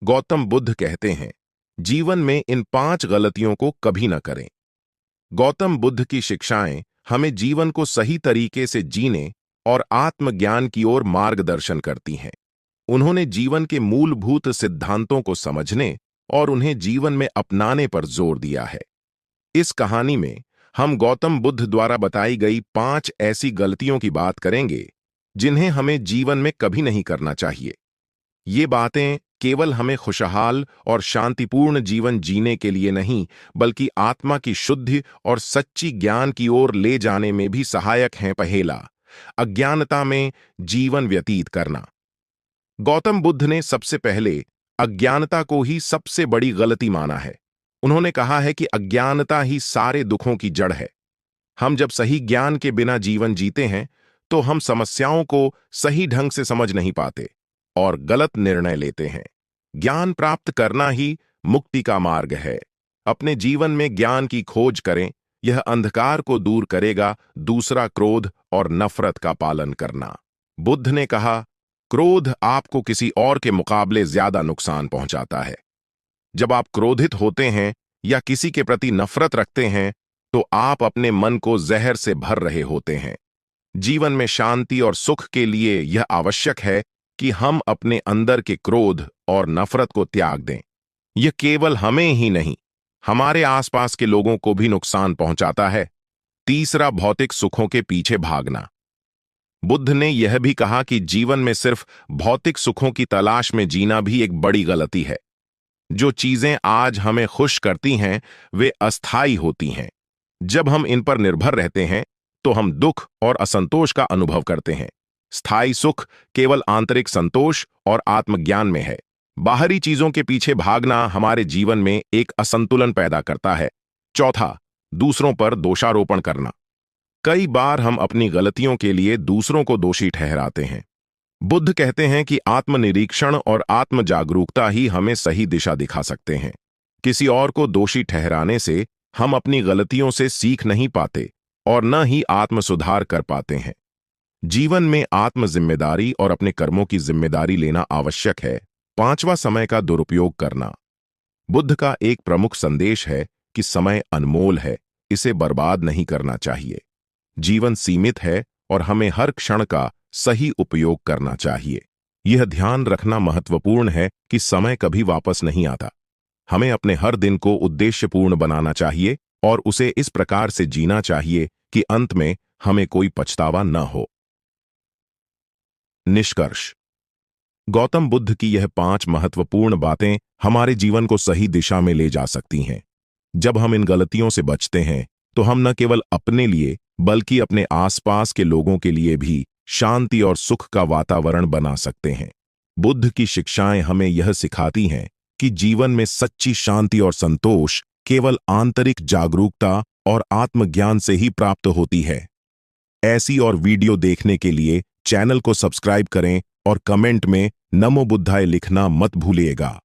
गौतम बुद्ध कहते हैं, जीवन में इन 5 गलतियों को कभी न करें। गौतम बुद्ध की शिक्षाएं हमें जीवन को सही तरीके से जीने और आत्मज्ञान की ओर मार्गदर्शन करती हैं। उन्होंने जीवन के मूलभूत सिद्धांतों को समझने और उन्हें जीवन में अपनाने पर जोर दिया है। इस कहानी में हम गौतम बुद्ध द्वारा बताई गई 5 ऐसी गलतियों की बात करेंगे जिन्हें हमें जीवन में कभी नहीं करना चाहिए। ये बातें केवल हमें खुशहाल और शांतिपूर्ण जीवन जीने के लिए नहीं, बल्कि आत्मा की शुद्धि और सच्ची ज्ञान की ओर ले जाने में भी सहायक हैं। पहेला, अज्ञानता में जीवन व्यतीत करना। गौतम बुद्ध ने सबसे पहले अज्ञानता को ही सबसे बड़ी गलती माना है। उन्होंने कहा है कि अज्ञानता ही सारे दुखों की जड़ है। हम जब सही ज्ञान के बिना जीवन जीते हैं, तो हम समस्याओं को सही ढंग से समझ नहीं पाते और गलत निर्णय लेते हैं। ज्ञान प्राप्त करना ही मुक्ति का मार्ग है। अपने जीवन में ज्ञान की खोज करें, यह अंधकार को दूर करेगा। दूसरा, क्रोध और नफरत का पालन करना। बुद्ध ने कहा, क्रोध आपको किसी और के मुकाबले ज्यादा नुकसान पहुंचाता है। जब आप क्रोधित होते हैं या किसी के प्रति नफरत रखते हैं, तो आप अपने मन को जहर से भर रहे होते हैं। जीवन में शांति और सुख के लिए यह आवश्यक है कि हम अपने अंदर के क्रोध और नफरत को त्याग दें। यह केवल हमें ही नहीं, हमारे आसपास के लोगों को भी नुकसान पहुंचाता है। तीसरा, भौतिक सुखों के पीछे भागना। बुद्ध ने यह भी कहा कि जीवन में सिर्फ भौतिक सुखों की तलाश में जीना भी एक बड़ी गलती है। जो चीजें आज हमें खुश करती हैं, वे अस्थायी होती हैं। जब हम इन पर निर्भर रहते हैं, तो हम दुख और असंतोष का अनुभव करते हैं। स्थायी सुख केवल आंतरिक संतोष और आत्मज्ञान में है। बाहरी चीजों के पीछे भागना हमारे जीवन में एक असंतुलन पैदा करता है। चौथा, दूसरों पर दोषारोपण करना। कई बार हम अपनी गलतियों के लिए दूसरों को दोषी ठहराते हैं। बुद्ध कहते हैं कि आत्मनिरीक्षण और आत्म जागरूकता ही हमें सही दिशा दिखा सकते हैं। किसी और को दोषी ठहराने से हम अपनी गलतियों से सीख नहीं पाते और न ही आत्म सुधार कर पाते हैं। जीवन में आत्म जिम्मेदारी और अपने कर्मों की जिम्मेदारी लेना आवश्यक है। पांचवा, समय का दुरुपयोग करना। बुद्ध का एक प्रमुख संदेश है कि समय अनमोल है, इसे बर्बाद नहीं करना चाहिए। जीवन सीमित है और हमें हर क्षण का सही उपयोग करना चाहिए। यह ध्यान रखना महत्वपूर्ण है कि समय कभी वापस नहीं आता। हमें अपने हर दिन को उद्देश्यपूर्ण बनाना चाहिए और उसे इस प्रकार से जीना चाहिए कि अंत में हमें कोई पछतावा न हो। निष्कर्ष, गौतम बुद्ध की यह 5 महत्वपूर्ण बातें हमारे जीवन को सही दिशा में ले जा सकती हैं। जब हम इन गलतियों से बचते हैं, तो हम न केवल अपने लिए बल्कि अपने आसपास के लोगों के लिए भी शांति और सुख का वातावरण बना सकते हैं। बुद्ध की शिक्षाएं हमें यह सिखाती हैं कि जीवन में सच्ची शांति और संतोष केवल आंतरिक जागरूकता और आत्मज्ञान से ही प्राप्त होती है। ऐसी और वीडियो देखने के लिए चैनल को सब्सक्राइब करें और कमेंट में नमो बुद्धाय लिखना मत भूलिएगा।